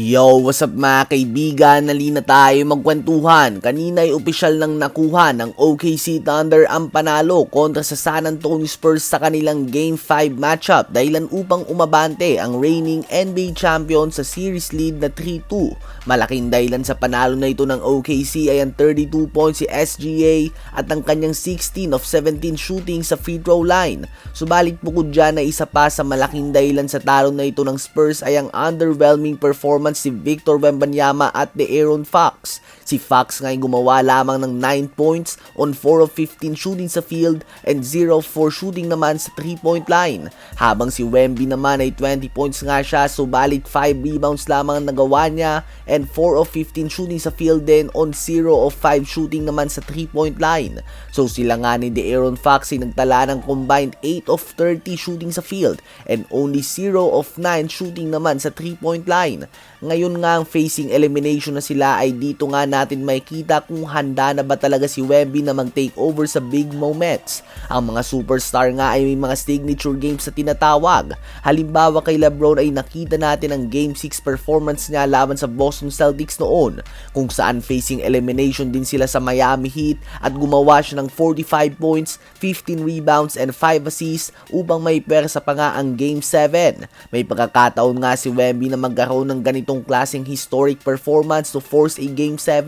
Yo, what's up mga kaibigan? Nalina tayo magkwentuhan. Kanina ay opisyal nang nakuha ng OKC Thunder ang panalo kontra sa San Antonio Spurs sa kanilang Game 5 matchup dahilan upang umabante ang reigning NBA champion sa series lead na 3-2. Malaking dahilan sa panalo na ito ng OKC ay ang 32 points si SGA at ang kanyang 16 of 17 shooting sa free throw line. Subalit bukod dyan na isa pa sa malaking dahilan sa talo na ito ng Spurs ay ang underwhelming performance si Victor Wembanyama at De'Aaron Fox. Si Fox nga ay gumawa lamang ng 9 points on 4 of 15 shooting sa field and 0 of 4 shooting naman sa 3-point line. Habang si Wemby naman ay 20 points nga siya, subalit 5 rebounds lamang ang nagawa niya and 4 of 15 shooting sa field din on 0 of 5 shooting naman sa 3-point line. So sila nga ni De'Aaron Fox ay nagtala ng combined 8 of 30 shooting sa field and only 0 of 9 shooting naman sa 3-point line. Ngayon nga ang facing elimination na sila ay dito nga natin makikita kung handa na ba talaga si Wemby na mag-take over sa big moments. Ang mga superstar nga ay may mga signature games na tinatawag. Halimbawa kay LeBron ay nakita natin ang Game 6 performance niya laban sa Boston Celtics noon, kung saan facing elimination din sila sa Miami Heat at gumawa siya ng 45 points, 15 rebounds and 5 assists upang may pwersa pa nga ang Game 7. May pagkakataon nga si Wemby na magkaroon ng ganitong klaseng historic performance to force a Game 7.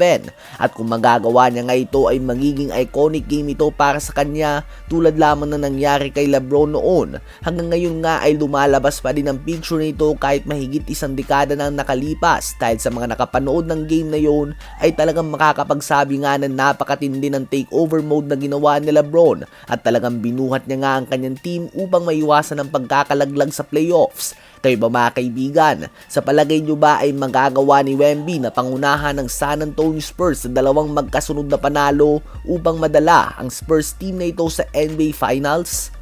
At kung magagawa niya nga ito ay magiging iconic game ito para sa kanya tulad lamang na nangyari kay LeBron noon. Hanggang ngayon nga ay lumalabas pa din ang picture nito kahit mahigit isang dekada na nakalipas dahil sa mga nakapanood ng game na yon ay talagang makakapagsabi nga na napakatindi ng takeover mode na ginawa ni LeBron at talagang binuhat niya nga ang kanyang team upang maiwasan ang pagkakalaglag sa playoffs. Kayo ba mga kaibigan? Sa palagay nyo ba ay magagawa ni Wemby na pangunahan ng San Antonio Spurs sa dalawang magkasunod na panalo upang madala ang Spurs team na ito sa NBA Finals?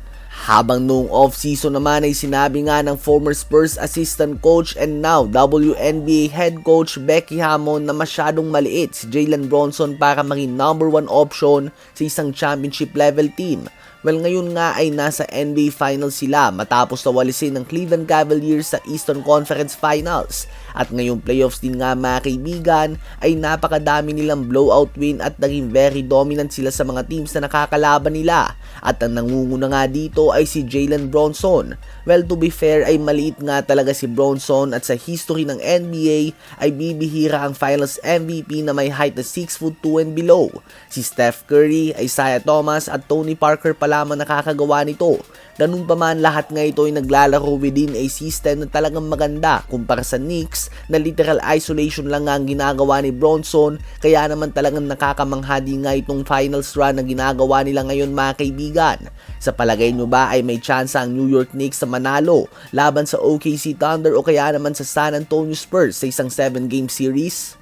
Habang noong off-season naman ay sinabi nga ng former Spurs assistant coach and now WNBA head coach Becky Hammon na masyadong maliit si Jalen Bronson para maging number 1 option sa isang championship level team. Well, ngayon nga ay nasa NBA Finals sila matapos nawalisin ng Cleveland Cavaliers sa Eastern Conference Finals. At ngayong playoffs din nga mga kaibigan ay napakadami nilang blowout win at naging very dominant sila sa mga teams na nakakalaban nila. At ang nangunguna nga dito ay si Jalen Bronson. Well, to be fair ay maliit nga talaga si Bronson at sa history ng NBA ay bibihira ang Finals MVP na may height na 6'2" and below. Si Steph Curry, Isaiah Thomas at Tony Parker pa lamang nakakagawa nito. Ganun pa man, lahat nga ito ay naglalaro within a system na talagang maganda kumpara sa Knicks na literal isolation lang nga ang ginagawa ni Bronson, kaya naman talagang nakakamangha din nga itong finals run na ginagawa nila ngayon mga kaibigan. Sa palagay nyo ba ay may chance ang New York Knicks sa manalo laban sa OKC Thunder o kaya naman sa San Antonio Spurs sa isang 7-game series?